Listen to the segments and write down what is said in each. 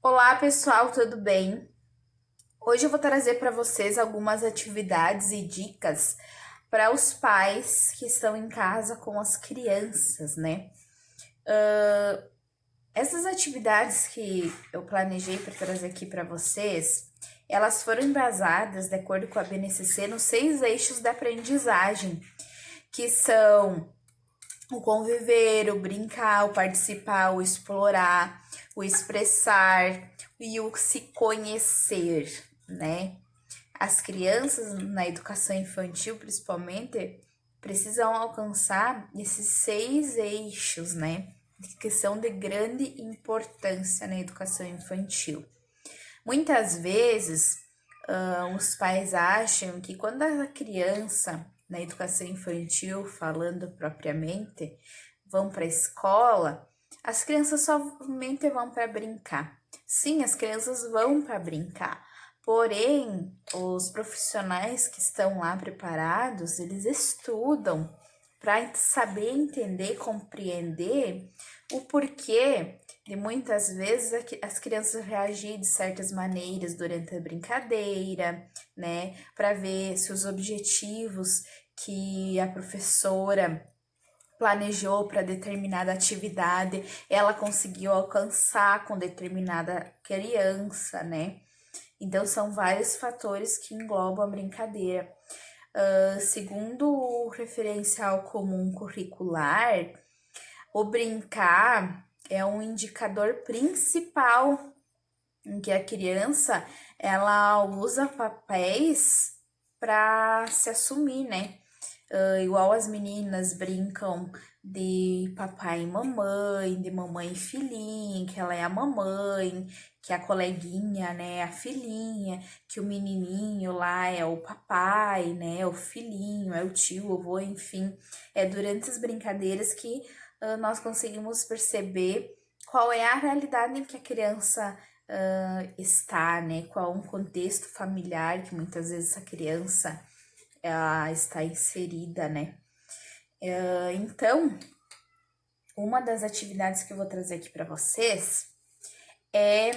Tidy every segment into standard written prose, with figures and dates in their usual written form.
Olá, pessoal, tudo bem? Hoje eu vou trazer para vocês algumas atividades e dicas para os pais que estão em casa com as crianças, né? Essas atividades que eu planejei para trazer aqui para vocês, elas foram embasadas, de acordo com a BNCC, nos 6 eixos da aprendizagem, que são o conviver, o brincar, o participar, o explorar, o expressar e o se conhecer, né? As crianças na educação infantil, principalmente, precisam alcançar esses 6 eixos, né? Que são de grande importância na educação infantil. Muitas vezes, os pais acham que quando a criança, na educação infantil, falando propriamente, vão para a escola, as crianças somente vão para brincar. Sim, as crianças vão para brincar, porém, os profissionais que estão lá preparados, eles estudam para saber entender, compreender o porquê de muitas vezes as crianças reagir de certas maneiras durante a brincadeira, né? Para ver se os objetivos que a professora planejou para determinada atividade, ela conseguiu alcançar com determinada criança, né? Então, são vários fatores que englobam a brincadeira. Segundo o referencial comum curricular, o brincar é um indicador principal em que a criança ela usa papéis para se assumir, né? Igual as meninas brincam de papai e mamãe, de mamãe e filhinha, que ela é a mamãe, que a coleguinha, né, é a filhinha, que o menininho lá é o papai, né, o filhinho, é o tio, o avô, enfim. É durante as brincadeiras que nós conseguimos perceber qual é a realidade em que a criança está, né, qual é um contexto familiar que muitas vezes a criança ela está inserida, né? Então, uma das atividades que eu vou trazer aqui para vocês é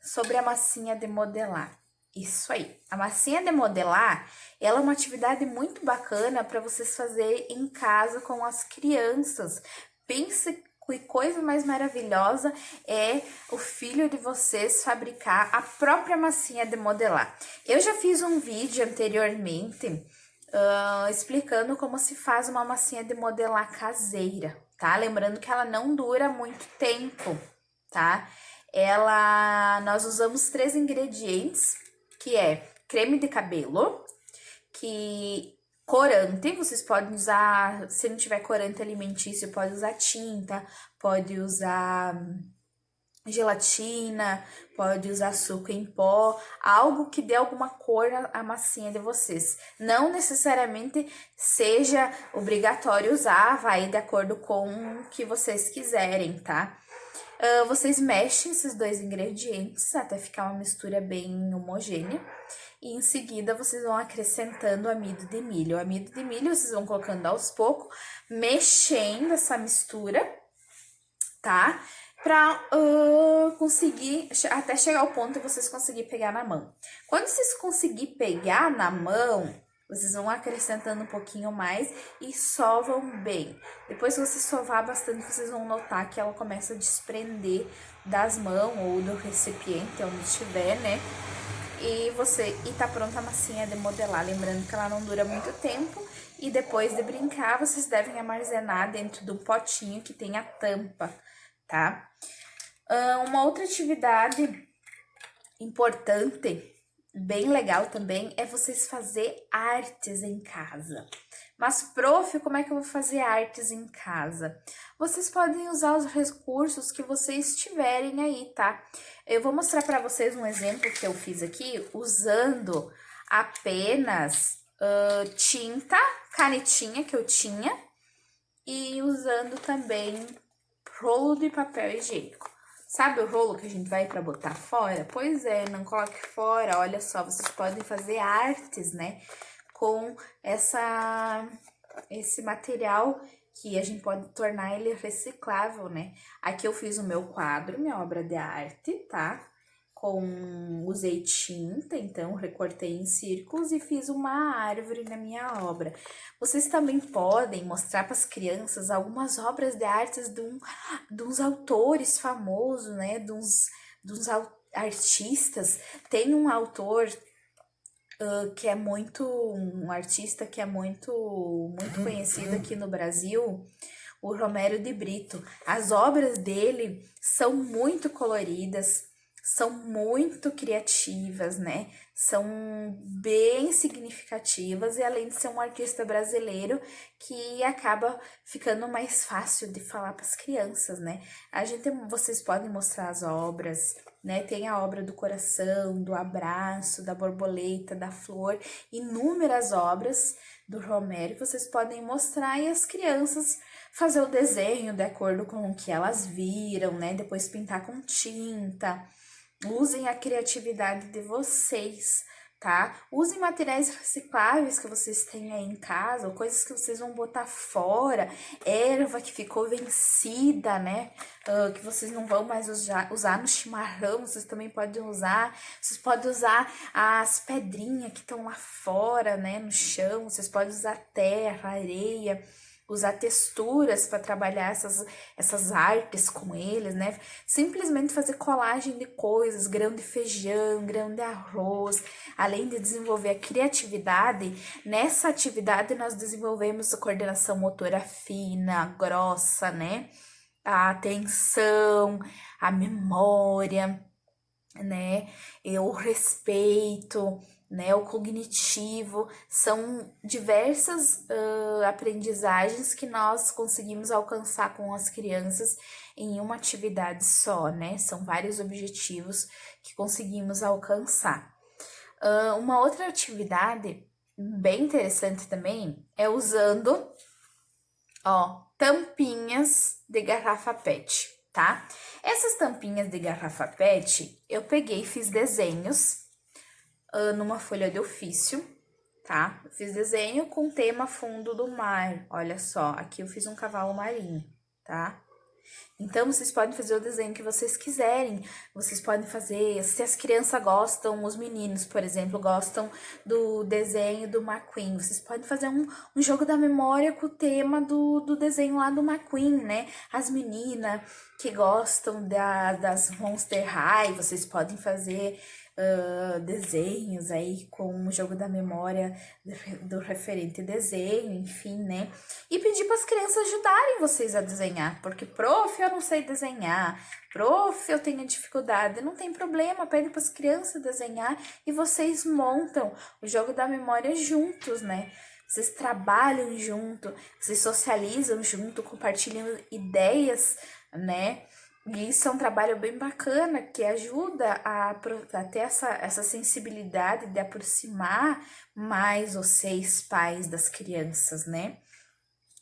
sobre a massinha de modelar. Isso aí. A massinha de modelar, ela é uma atividade muito bacana para vocês fazerem em casa com as crianças. Pense que coisa mais maravilhosa é o filho de vocês fabricar a própria massinha de modelar. Eu já fiz um vídeo anteriormente explicando como se faz uma massinha de modelar caseira, tá? Lembrando que ela não dura muito tempo, tá? Nós usamos 3 ingredientes, que é creme de cabelo, que corante, vocês podem usar, se não tiver corante alimentício, pode usar tinta, pode usar gelatina, pode usar açúcar em pó, algo que dê alguma cor à massinha de vocês. Não necessariamente seja obrigatório usar, vai de acordo com o que vocês quiserem, tá? Vocês mexem esses 2 ingredientes até ficar uma mistura bem homogênea. E em seguida vocês vão acrescentando amido de milho. O amido de milho vocês vão colocando aos poucos, mexendo essa mistura, tá? Pra conseguir até chegar ao ponto de vocês conseguirem pegar na mão. Quando vocês conseguirem pegar na mão, vocês vão acrescentando um pouquinho mais e sovam bem. Depois que você sovar bastante, vocês vão notar que ela começa a desprender das mãos ou do recipiente, onde estiver, né? E tá pronta a massinha de modelar. Lembrando que ela não dura muito tempo. E depois de brincar, vocês devem armazenar dentro de um potinho que tem a tampa, tá? Uma outra atividade importante, bem legal também, é vocês fazer artes em casa. Mas, prof, como é que eu vou fazer artes em casa? Vocês podem usar os recursos que vocês tiverem aí, tá? Eu vou mostrar para vocês um exemplo que eu fiz aqui, usando apenas tinta, canetinha que eu tinha, e usando também rolo de papel higiênico. Sabe o rolo que a gente vai para botar fora? Pois é, não coloque fora. Olha só, vocês podem fazer artes, né? Com esse material que a gente pode tornar ele reciclável, né? Aqui eu fiz o meu quadro, minha obra de arte, tá? usei tinta, então recortei em círculos e fiz uma árvore na minha obra. Vocês também podem mostrar para as crianças algumas obras de artes de uns autores famosos, né? De uns artistas. Tem um autor que é um artista que é muito conhecido aqui no Brasil, o Romero de Brito. As obras dele são muito coloridas, são muito criativas, né? São bem significativas e além de ser um artista brasileiro que acaba ficando mais fácil de falar para as crianças, né? Vocês podem mostrar as obras, né? Tem a obra do coração, do abraço, da borboleta, da flor, inúmeras obras do Romero que vocês podem mostrar e as crianças fazer o desenho de acordo com o que elas viram, né? Depois pintar com tinta. Usem a criatividade de vocês, tá? Usem materiais recicláveis que vocês têm aí em casa, ou coisas que vocês vão botar fora, erva que ficou vencida, né? Que vocês não vão mais usar no chimarrão, vocês também podem usar. Vocês podem usar as pedrinhas que estão lá fora, né? No chão, vocês podem usar terra, areia, usar texturas para trabalhar essas artes com eles, né? Simplesmente fazer colagem de coisas, grão de feijão, grão de arroz, além de desenvolver a criatividade. Nessa atividade nós desenvolvemos a coordenação motora fina, grossa, né? A atenção, a memória, né? E o respeito, né, o cognitivo, são diversas aprendizagens que nós conseguimos alcançar com as crianças em uma atividade só, né? São vários objetivos que conseguimos alcançar. Uma outra atividade bem interessante também é usando, tampinhas de garrafa PET, tá? Essas tampinhas de garrafa PET, eu peguei e fiz desenhos numa folha de ofício, tá? Eu fiz desenho com tema fundo do mar. Olha só, aqui eu fiz um cavalo marinho, tá? Então, vocês podem fazer o desenho que vocês quiserem. Vocês podem fazer, se as crianças gostam, os meninos, por exemplo, gostam do desenho do McQueen. Vocês podem fazer um jogo da memória com o tema do desenho lá do McQueen, né? As meninas que gostam das Monster High, vocês podem fazer desenhos aí com o jogo da memória do referente desenho, enfim, né? E pedir para as crianças ajudarem vocês a desenhar, porque, prof, eu não sei desenhar, prof, eu tenho dificuldade, não tem problema, pede para as crianças desenhar e vocês montam o jogo da memória juntos, né? Vocês trabalham junto, vocês socializam junto, compartilham ideias, né? E isso é um trabalho bem bacana, que ajuda a ter essa sensibilidade de aproximar mais vocês, pais das crianças, né?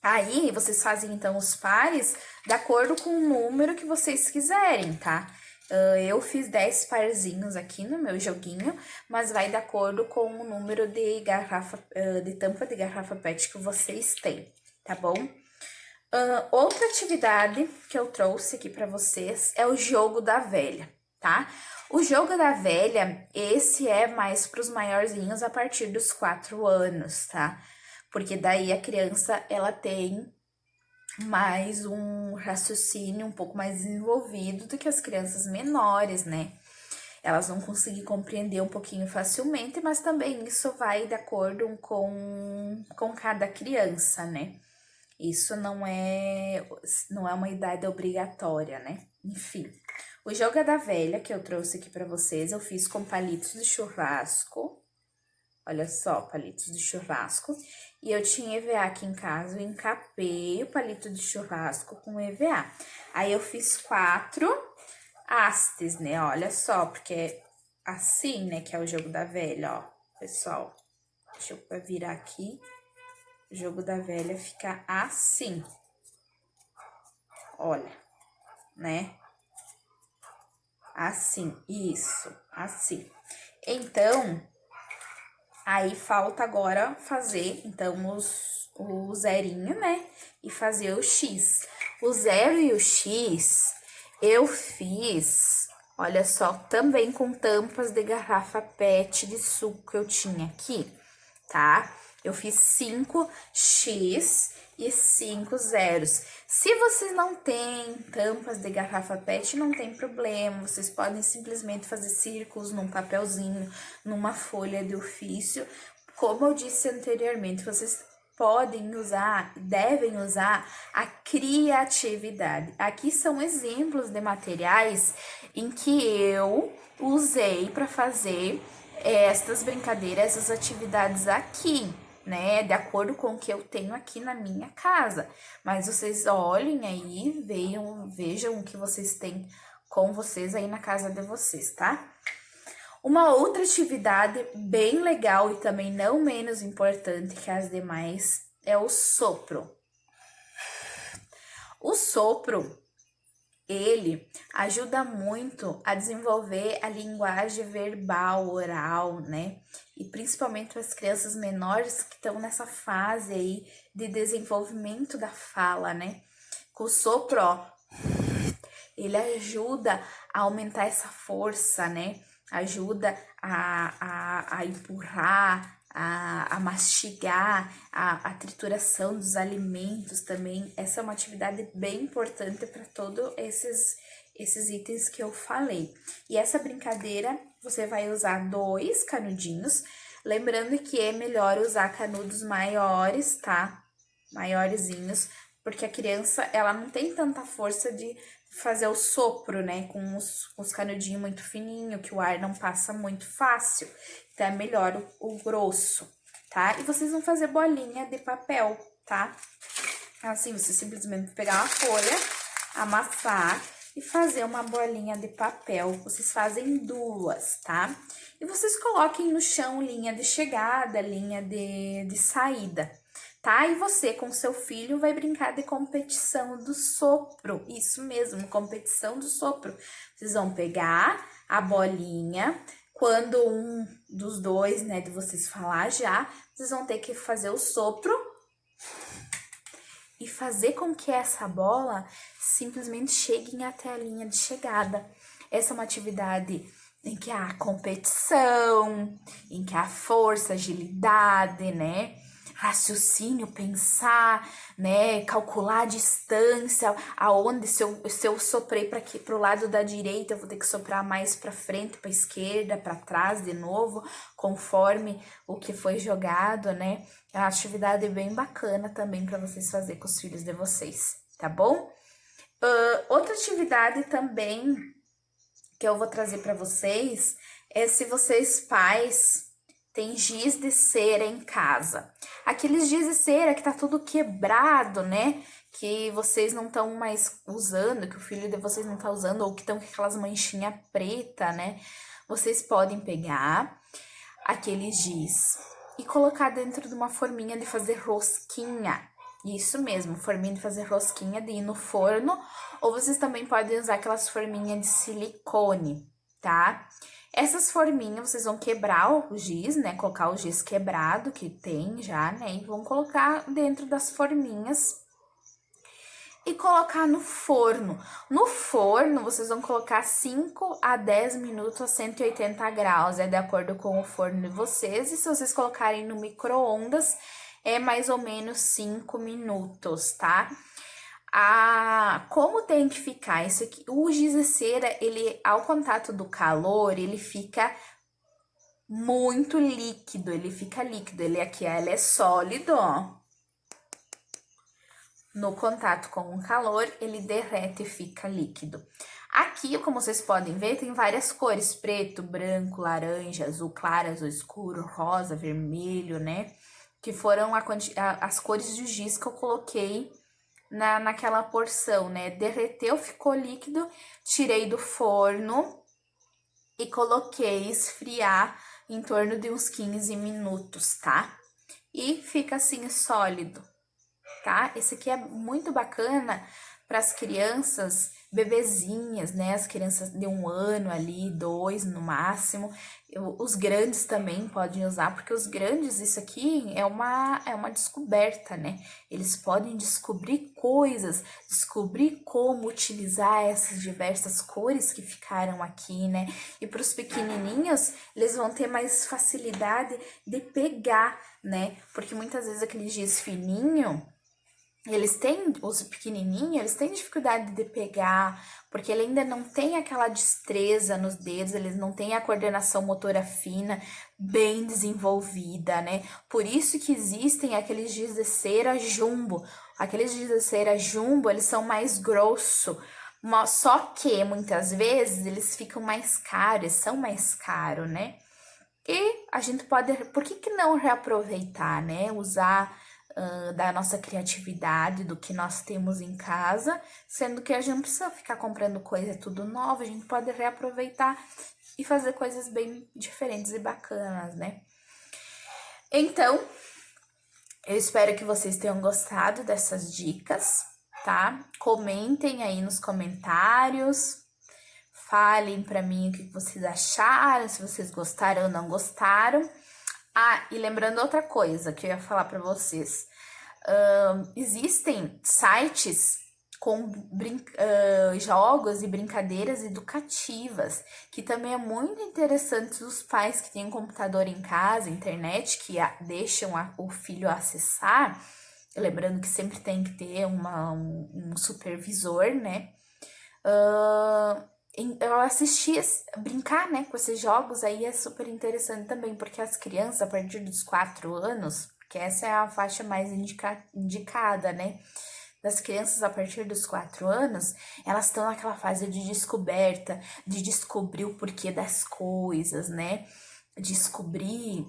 Aí, vocês fazem, então, os pares de acordo com o número que vocês quiserem, tá? Eu fiz 10 parzinhos aqui no meu joguinho, mas vai de acordo com o número de tampa de garrafa PET que vocês têm, tá bom? Outra atividade que eu trouxe aqui para vocês é o jogo da velha, tá? O jogo da velha, esse é mais para os maiorzinhos a partir dos 4 anos, tá? Porque daí a criança, ela tem mais um raciocínio um pouco mais desenvolvido do que as crianças menores, né? Elas vão conseguir compreender um pouquinho facilmente, mas também isso vai de acordo com cada criança, né? Isso não é uma idade obrigatória, né? Enfim, o jogo da velha que eu trouxe aqui para vocês, eu fiz com palitos de churrasco. Olha só, palitos de churrasco. E eu tinha EVA aqui em casa, eu encapei o palito de churrasco com EVA. Aí eu fiz 4 hastes, né? Olha só, porque é assim, né, que é o jogo da velha, ó. Pessoal, deixa eu virar aqui. O jogo da velha fica assim. Olha, né? Assim, isso, assim. Então, aí falta agora fazer, então, o zerinho, né? E fazer o X. O 0 e o X, eu fiz Olha só, também com tampas de garrafa PET de suco que eu tinha aqui, tá? Eu fiz 5 X e 5 zeros. Se vocês não têm tampas de garrafa PET, não tem problema. Vocês podem simplesmente fazer círculos num papelzinho, numa folha de ofício. Como eu disse anteriormente, vocês podem usar, devem usar a criatividade. Aqui são exemplos de materiais em que eu usei para fazer estas brincadeiras, essas atividades aqui, né? De acordo com o que eu tenho aqui na minha casa. Mas vocês olhem aí, vejam o que vocês têm com vocês aí na casa de vocês, tá? Uma outra atividade bem legal e também não menos importante que as demais é o sopro. O sopro, ele ajuda muito a desenvolver a linguagem verbal, oral, né? E principalmente para as crianças menores que estão nessa fase aí de desenvolvimento da fala, né? Com o sopro, ó, ele ajuda a aumentar essa força, né? Ajuda a empurrar, a mastigar, a trituração dos alimentos também. Essa é uma atividade bem importante para todos esses itens que eu falei. E essa brincadeira, você vai usar 2 canudinhos, lembrando que é melhor usar canudos maiores, tá? Maiorzinhos, porque a criança, ela não tem tanta força de fazer o sopro, né, com os canudinhos muito fininho, que o ar não passa muito fácil. Então, é melhor o grosso, tá? E vocês vão fazer bolinha de papel, tá? Assim, você simplesmente pegar uma folha, amassar e fazer uma bolinha de papel. Vocês fazem 2, tá? E vocês coloquem no chão linha de chegada, linha de saída, tá? E você com seu filho vai brincar de competição do sopro. Isso mesmo, competição do sopro. Vocês vão pegar a bolinha, quando um dos dois, né, de vocês falar já, vocês vão ter que fazer o sopro e fazer com que essa bola simplesmente chegue até a linha de chegada. Essa é uma atividade em que há competição, em que há força, agilidade, né? Raciocínio, pensar, né, calcular a distância, aonde se eu soprei para o lado da direita, eu vou ter que soprar mais para frente, para esquerda, para trás de novo, conforme o que foi jogado, né? É uma atividade bem bacana também para vocês fazerem com os filhos de vocês, tá bom? Outra atividade também que eu vou trazer para vocês é se vocês pais tem giz de cera em casa. Aqueles giz de cera que tá tudo quebrado, né? Que vocês não estão mais usando, que o filho de vocês não tá usando, ou que estão com aquelas manchinhas preta, né? Vocês podem pegar aquele giz e colocar dentro de uma forminha de fazer rosquinha. Isso mesmo, forminha de fazer rosquinha, de ir no forno. Ou vocês também podem usar aquelas forminhas de silicone, tá? Essas forminhas, vocês vão quebrar o giz, né? Colocar o giz quebrado que tem já, né? E vão colocar dentro das forminhas e colocar no forno. No forno, vocês vão colocar 5 a 10 minutos a 180 graus, de acordo com o forno de vocês. E se vocês colocarem no micro-ondas, é mais ou menos 5 minutos, tá? Como tem que ficar isso aqui? O giz de cera, ele, ao contato do calor, ele fica muito líquido, ele fica líquido. Ele aqui, ele é sólido, ó. No contato com o calor, ele derrete e fica líquido. Aqui, como vocês podem ver, tem várias cores: preto, branco, laranja, azul claro, azul escuro, rosa, vermelho, né? Que foram as cores de giz que eu coloquei naquela porção, né? Derreteu, ficou líquido, tirei do forno e coloquei esfriar em torno de uns 15 minutos, tá? E fica assim sólido, tá? Esse aqui é muito bacana para as crianças bebezinhas, né? As crianças de 1 ano ali, 2 no máximo. Os grandes também podem usar, porque os grandes, isso aqui é uma descoberta, né? Eles podem descobrir coisas, descobrir como utilizar essas diversas cores que ficaram aqui, né? E para os pequenininhos, eles vão ter mais facilidade de pegar, né? Porque muitas vezes aqueles giz fininho, os pequenininhos, eles têm dificuldade de pegar, porque ele ainda não tem aquela destreza nos dedos, eles não têm a coordenação motora fina bem desenvolvida, né? Por isso que existem aqueles giz de cera jumbo. Aqueles giz de cera jumbo, eles são mais grossos, só que muitas vezes eles ficam mais caros, são mais caros, né? E a gente pode, por que não reaproveitar, né? Usar da nossa criatividade, do que nós temos em casa, sendo que a gente não precisa ficar comprando coisa tudo nova, a gente pode reaproveitar e fazer coisas bem diferentes e bacanas, né? Então, eu espero que vocês tenham gostado dessas dicas, tá? Comentem aí nos comentários. Falem pra mim o que vocês acharam, se vocês gostaram ou não gostaram. Ah, e lembrando outra coisa que eu ia falar pra vocês. Existem sites com jogos e brincadeiras educativas, que também é muito interessante os pais que têm um computador em casa, internet, que deixam o filho acessar. Lembrando que sempre tem que ter um supervisor, né? Eu assisti brincar, né, com esses jogos aí é super interessante também, porque as crianças, a partir dos 4 anos, que essa é a faixa mais indicada, né, das crianças a partir dos 4 anos, elas estão naquela fase de descoberta, de descobrir o porquê das coisas, né, descobrir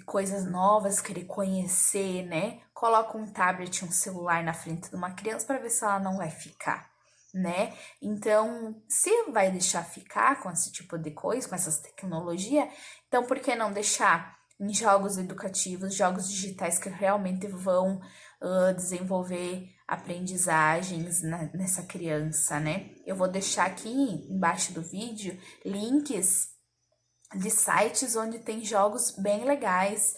coisas novas, querer conhecer, né, coloca um tablet, um celular na frente de uma criança para ver se ela não vai ficar, né? Então, se vai deixar ficar com esse tipo de coisa, com essas tecnologias, então por que não deixar em jogos educativos, jogos digitais que realmente vão desenvolver aprendizagens nessa criança, né? Eu vou deixar aqui embaixo do vídeo links de sites onde tem jogos bem legais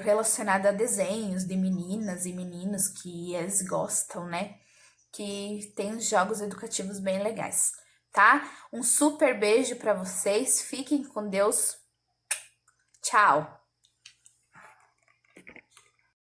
relacionados a desenhos de meninas e meninos que eles gostam, né? Que tem uns jogos educativos bem legais, tá? Um super beijo para vocês, fiquem com Deus, tchau!